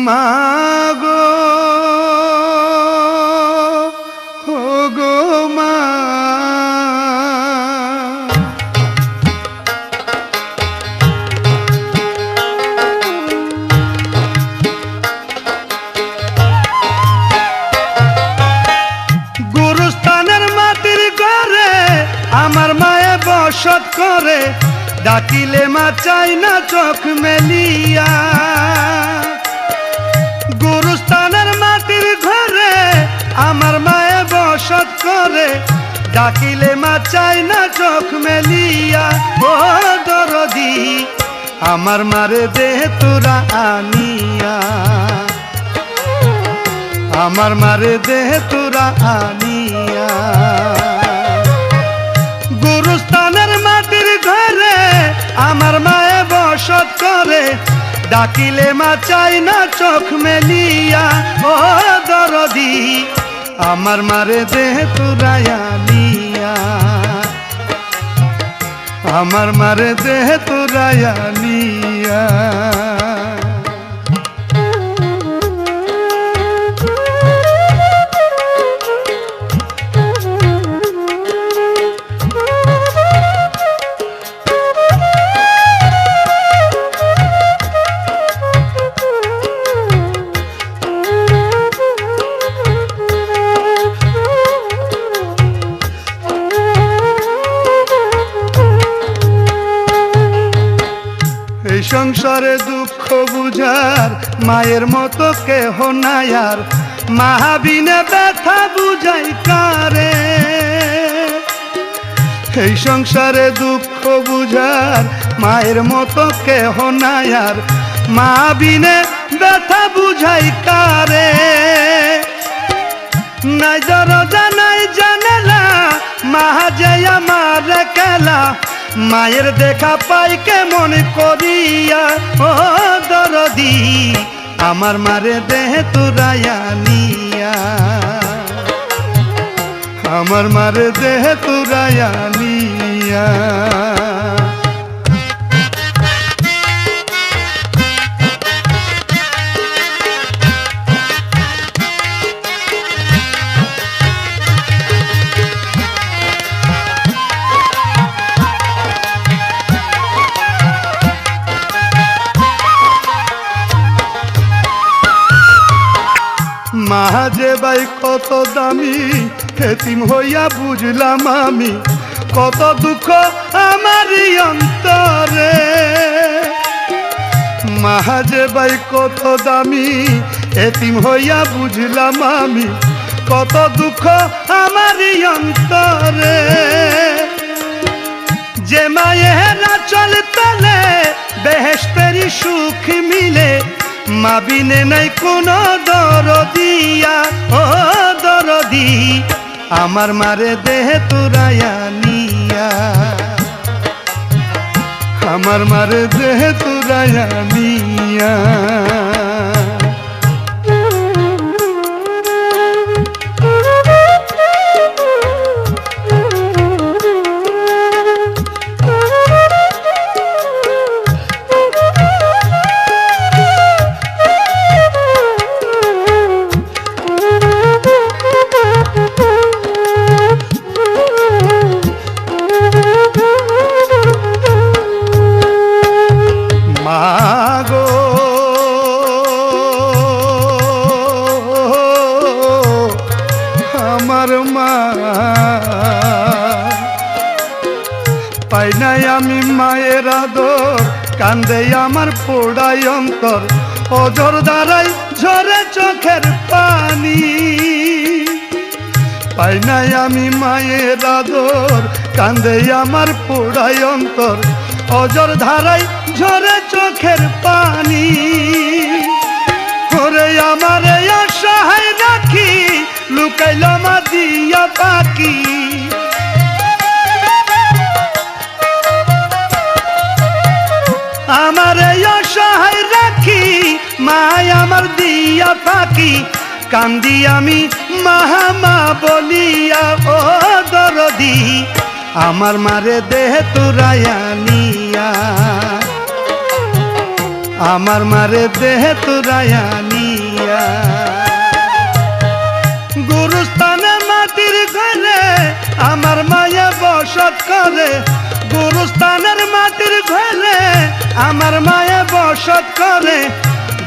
মাগো গো মা গুরুস্থানের মাটির ঘরে আমার মায়ে বসত করে, ডাকিলে মা চাই না চোখ মেলিয়া। গুরুস্থানের মাটির ঘরে আমার মায়ে বসত করে, ডাকিলে মা চাই না চোখ মেলিয়া। ও দরদি আমার মারে দেহ তোরা আনিয়া, আমার মারে দেহ তোরা আনিয়া। গুরুস্থানের মাটির ঘরে আমার মায়ে বসত করে, ডাকিলে মা চাই না চোখ মেলিয়া। ও দরদি আমার মারে দেহ তোরা আনিয়া, আমার মারে দেহ তোরা আনিয়া। এই সংসারে দুঃখ বুঝার মায়ের মতো কেহ নাই আর, মাহাবিনে ব্যথা বুঝাই কারে। এই সংসারে দুঃখ বুঝার মায়ের মতো কেহ নাই আর, মাহাবিনে ব্যথা বুঝাই কারে। নাই দরজা নাই জানালা, মাহা যে আমার খেলা, মায়ের দেখা পাই কেমন করিয়া। ও দরদি আমার মারে দেহ তোরা আনিয়া, আমার মারে দেহ তোরা আনিয়া। মা যে ভাই কত দামি, এতিম হইয়া বুঝলাম আমি, কত দুঃখ আমারই অন্তরে। মা যে ভাই কত দামি, এতিম হইয়া বুঝলাম আমি, কত দুঃখ আমারই অন্তরে। যে মায়েরা চল পেলে বেহেশতেরি সুখ মিলে, মা বিনে নাই কোনো দরদিয়া। ও দরদি আমার মারে দেহ তোরা আনিয়া, আমার মারে দেহ তোরা আনিয়া। মাগো আমার মা, পাই নাই আমি মায়ের আদর, কান্দে আমার পোড়াই অন্তর, অজর দ্বারাই ঝরে চোখের পানি। পাই নাই আমি মায়ের আদর, কান্দে আমার পোড়াই অন্তর, অজর ধারাই ঝরে চোখের পানি। ওরে আমার অসহায় রাখি, লুকাইল মা দিয়া পাখি। আমার অসহায় রাখি, মায় আমার দিয়া পাখি, কান্দি আমি মাহামা বলিয়া। ও দরদি আমার মারে দেহ তোরা আনিয়া, আমার মারে দেহে তুরায়া নিয়া। গুরুস্থানে মাটির ঘরে আমার মায়া বসত করে, গুরুস্থানের মাটির ঘরে আমার মায়া বসত করে,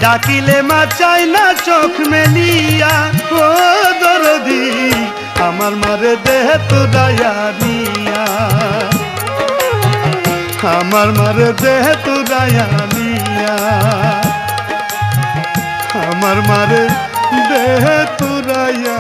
ডাকিলে মা চাই না চোখ মেলিয়া। ও দরদি আমার মারে দেহে তুরায়া নিয়া, আমার মারে দেহে তুরায়া নিয়া, আমার মারে দেহে তুরায়া